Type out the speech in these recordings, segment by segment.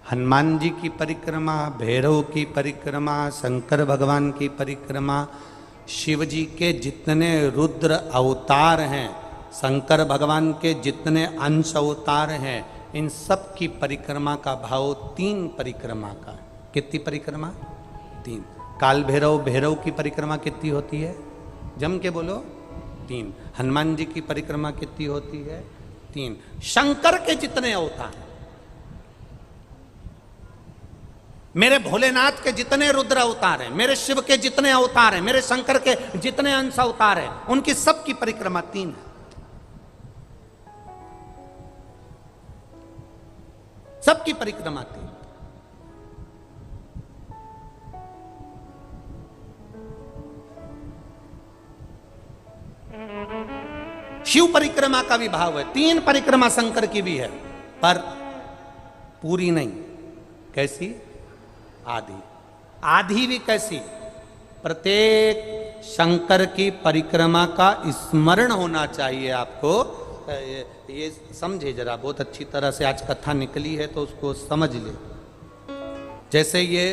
हनुमान जी की परिक्रमा, भैरव की परिक्रमा, शंकर भगवान की परिक्रमा, शिव जी के जितने रुद्र अवतार हैं, शंकर भगवान के जितने अंश अवतार हैं, इन सब की परिक्रमा का भाव 3 परिक्रमा का। कितनी परिक्रमा? 3। काल भैरव, भैरव की परिक्रमा कितनी होती है? जम के बोलो, 3। हनुमान जी की परिक्रमा कितनी होती है? 3। शंकर के जितने अवतार, मेरे भोलेनाथ के जितने रुद्र अवतार हैं, मेरे शिव के जितने अवतार हैं, मेरे शंकर के जितने अंश अवतार हैं, उनकी सबकी परिक्रमा 3 है। सबकी परिक्रमा 3। शिव परिक्रमा का भी भाव है, 3 परिक्रमा शंकर की भी है, पर पूरी नहीं। कैसी? आधी। आधी भी कैसी? प्रत्येक शंकर की परिक्रमा का स्मरण होना चाहिए आपको। ये समझे जरा, बहुत अच्छी तरह से आज कथा निकली है तो उसको समझ ले। जैसे ये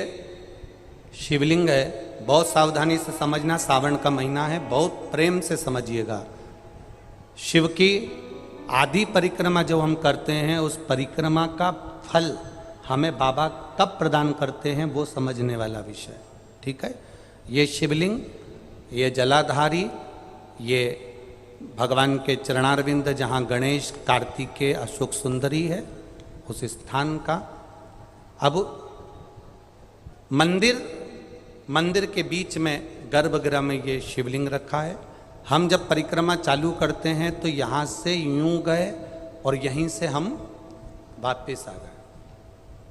शिवलिंग है, बहुत सावधानी से समझना, सावन का महीना है, बहुत प्रेम से समझिएगा। शिव की आदि परिक्रमा जब हम करते हैं, उस परिक्रमा का फल हमें बाबा कब प्रदान करते हैं, वो समझने वाला विषय। ठीक है? ये शिवलिंग, ये जलाधारी, ये भगवान के चरणारविंद जहाँ गणेश, कार्तिकेय, अशोक सुंदरी है, उस स्थान का। अब मंदिर के बीच में गर्भगृह में ये शिवलिंग रखा है। हम जब परिक्रमा चालू करते हैं तो यहाँ से यूं गए और यहीं से हम वापिस आ गए।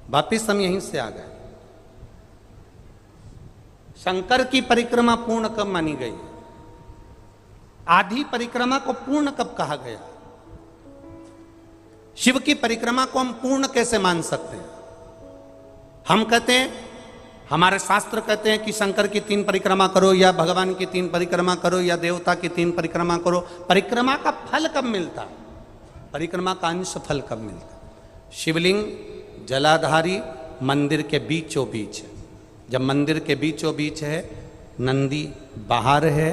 वापिस हम यहीं से आ गए। शंकर की परिक्रमा पूर्ण कब मानी गई? आधी परिक्रमा को पूर्ण कब कहा गया? शिव की परिक्रमा को हम पूर्ण कैसे मान सकते हैं? हम कहते हैं, हमारे शास्त्र कहते हैं कि शंकर की 3 परिक्रमा करो, या भगवान की 3 परिक्रमा करो, या देवता की 3 परिक्रमा करो। परिक्रमा का फल कब मिलता? परिक्रमा का अंश फल कब मिलता? शिवलिंग जलाधारी मंदिर के बीचों बीच है। जब मंदिर के बीचों बीच है, नंदी बाहर है,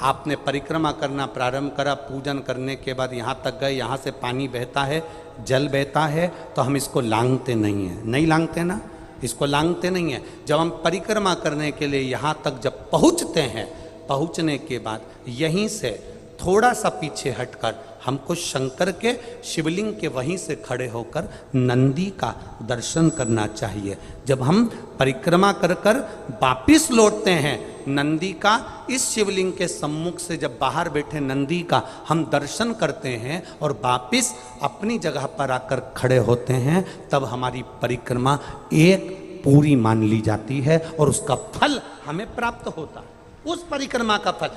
आपने परिक्रमा करना प्रारंभ करा, पूजन करने के बाद यहाँ तक गए, यहाँ से पानी बहता है, जल बहता है, तो हम इसको लांघते नहीं हैं। नहीं लांघते ना, इसको लांघते नहीं है। जब हम परिक्रमा करने के लिए यहाँ तक जब पहुँचते हैं, पहुँचने के बाद यहीं से थोड़ा सा पीछे हटकर हमको शंकर के शिवलिंग के वहीं से खड़े होकर नंदी का दर्शन करना चाहिए। जब हम परिक्रमा कर कर वापिस लौटते हैं, नंदी का, इस शिवलिंग के सम्मुख से जब बाहर बैठे नंदी का हम दर्शन करते हैं और वापिस अपनी जगह पर आकर खड़े होते हैं, तब हमारी परिक्रमा एक पूरी मान ली जाती है और उसका फल हमें प्राप्त होता है। उस परिक्रमा का फल,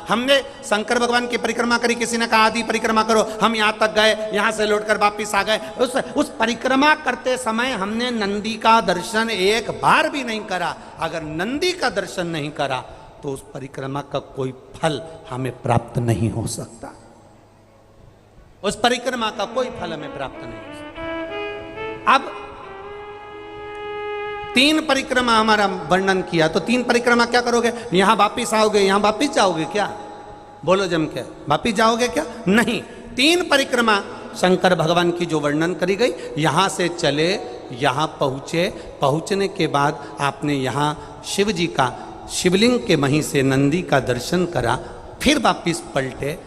हमने शंकर भगवान की परिक्रमा करी, किसी ने कहा आदि परिक्रमा करो, हम यहाँ तक गए, यहाँ से लौटकर वापिस आ गए। उस परिक्रमा करते समय हमने नंदी का दर्शन एक बार भी नहीं करा। अगर नंदी का दर्शन नहीं करा तो उस परिक्रमा का कोई फल हमें प्राप्त नहीं हो सकता। उस परिक्रमा का कोई फल हमें प्राप्त नहीं हो सकता। अब 3 परिक्रमा हमारा वर्णन किया, तो 3 परिक्रमा क्या करोगे? यहां वापिस आओगे, यहां वापिस जाओगे क्या? बोलो जम के, वापिस जाओगे क्या? नहीं। 3 परिक्रमा शंकर भगवान की जो वर्णन करी गई, यहां से चले, यहां पहुंचे, पहुंचने के बाद आपने यहां शिव जी का शिवलिंग के वहीं से नंदी का दर्शन करा, फिर वापिस पलटे,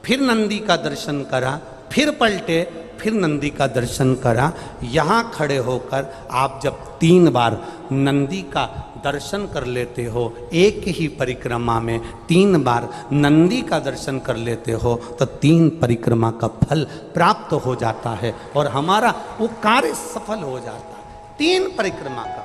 फिर नंदी का दर्शन करा, फिर पलटे, फिर नंदी का दर्शन करा। यहाँ खड़े होकर आप जब 3 बार नंदी का दर्शन कर लेते हो, एक ही परिक्रमा में 3 बार नंदी का दर्शन कर लेते हो, तो 3 परिक्रमा का फल प्राप्त हो जाता है और हमारा वो कार्य सफल हो जाता है। 3 परिक्रमा का।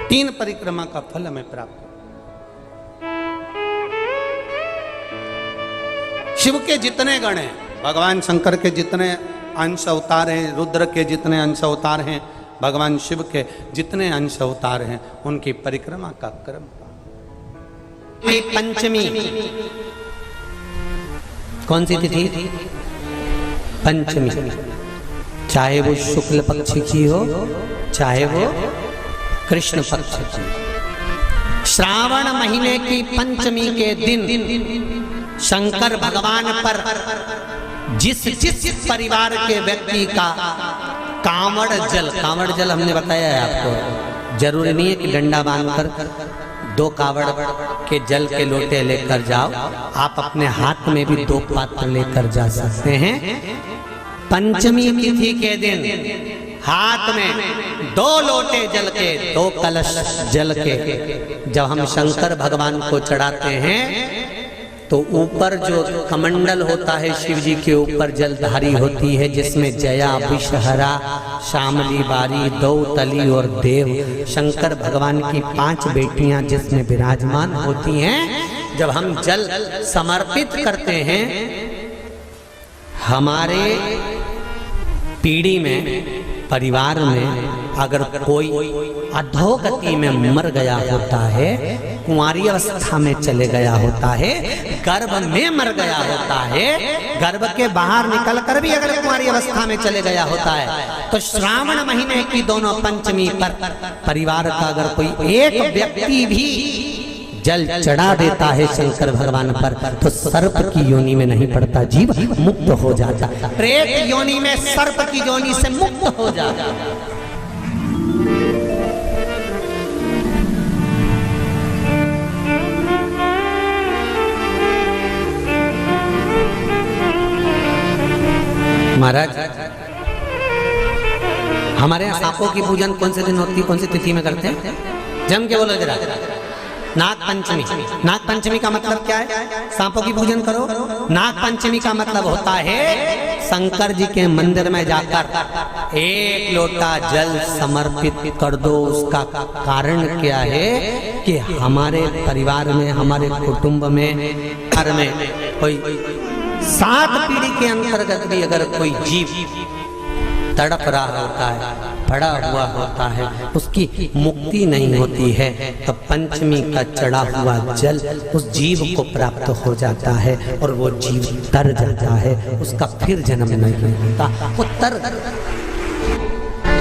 तीन परिक्रमा का फल हमें प्राप्त हो। शिव के जितने गण हैं, भगवान शंकर के जितने अंश अवतार हैं, रुद्र के जितने अंश अवतार हैं, भगवान शिव के जितने अंश अवतार हैं, उनकी परिक्रमा का क्रम की पंचमी, कौन सी तिथि? पंचमी, चाहे वो शुक्ल पक्ष की हो चाहे वो कृष्ण पक्ष की। श्रावण महीने की पंचमी के दिन शंकर भगवान पर जिस जिस परिवार के व्यक्ति का कांवड़ जल हमने बताया है आपको, जरूरी नहीं है कि डंडा बांधकर 2 कावड़ के जल के लोटे लेकर जाओ, आप अपने हाथ में भी 2 पात्र लेकर जा सकते हैं। पंचमी तिथि के दिन हाथ में 2 लोटे जल के, 2 कलश जल के जब हम शंकर भगवान को चढ़ाते हैं तो ऊपर जो कमंडल होता है शिव जी के ऊपर जलधारी होती है, जिसमें जया, विषहरा, शामली, बारी, दौतली और देव, शंकर भगवान की 5 बेटियां जिसमें विराजमान होती हैं। जब हम जल समर्पित करते हैं, हमारे पीढ़ी में, परिवार में अगर कोई अधोगति में मर गया होता है, कुंवारी अवस्था में चले गया होता है, गर्भ में मर गया होता है, गर्भ के बाहर निकल कर भी अगर कुंवारी अवस्था में चले गया होता है, तो श्रावण महीने की दोनों पंचमी पर परिवार का अगर कोई एक व्यक्ति भी जल चढ़ा देता है शंकर भगवान पर, तो सर्प की योनि में नहीं पड़ता, जीव मुक्त हो जाता, प्रेत योनि में सर्प की योनि से मुक्त हो जाता। महाराज, हमारे यहाँ सांपों की पूजन कौन से दिन होती है, कौन सी तिथि में करते हैं? जम के बोलो जरा। नाग पंचमी। नाग पंचमी का मतलब क्या है? सांपों की पूजन करो। नाग पंचमी का मतलब होता है शंकर जी के मंदिर में जाकर 1 लोटा जल समर्पित कर दो। उसका कारण क्या है कि हमारे परिवार में, हमारे कुटुंब में, घर में कोई 7 पीढ़ी के अंतर्गत भी अगर कोई जीव तड़प रहा होता है, पड़ा हुआ होता है, उसकी मुक्ति नहीं होती है, तो पंचमी का चढ़ा हुआ जल उस जीव को प्राप्त हो जाता है और वो जीव तर जाता है, उसका फिर जन्म नहीं होता, वो तर।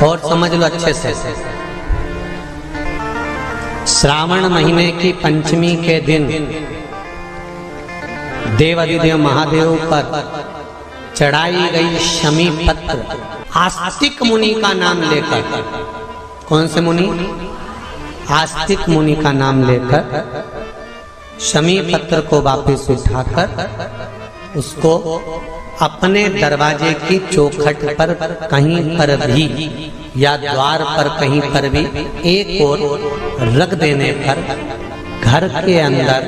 और समझ लो अच्छे से, श्रावण महीने की पंचमी के दिन देवाधिदेव महादेव पर चढ़ाई गई शमी पत्र आस्तिक मुनि का नाम लेकर, कौन से मुनि? आस्तिक मुनि का नाम लेकर शमी पत्र को वापस उठाकर उसको अपने दरवाजे की चौखट पर कहीं पर भी या द्वार पर कहीं पर भी एक ओर रख देने पर घर के अंदर,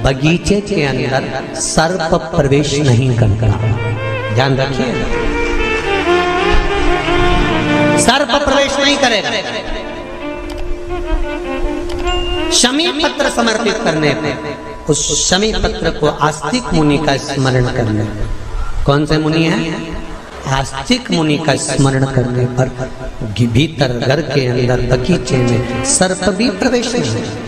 बगीचे के अंदर सर्प प्रवेश नहीं करता। ध्यान रखिए, सर्प प्रवेश नहीं करेगा। शमी पत्र समर्पित करने पर, उस शमी पत्र को आस्तिक मुनि का स्मरण करने, कौन से मुनि है? आस्तिक मुनि का स्मरण करने पर भीतर घर के अंदर बगीचे में सर्प भी प्रवेश नहीं।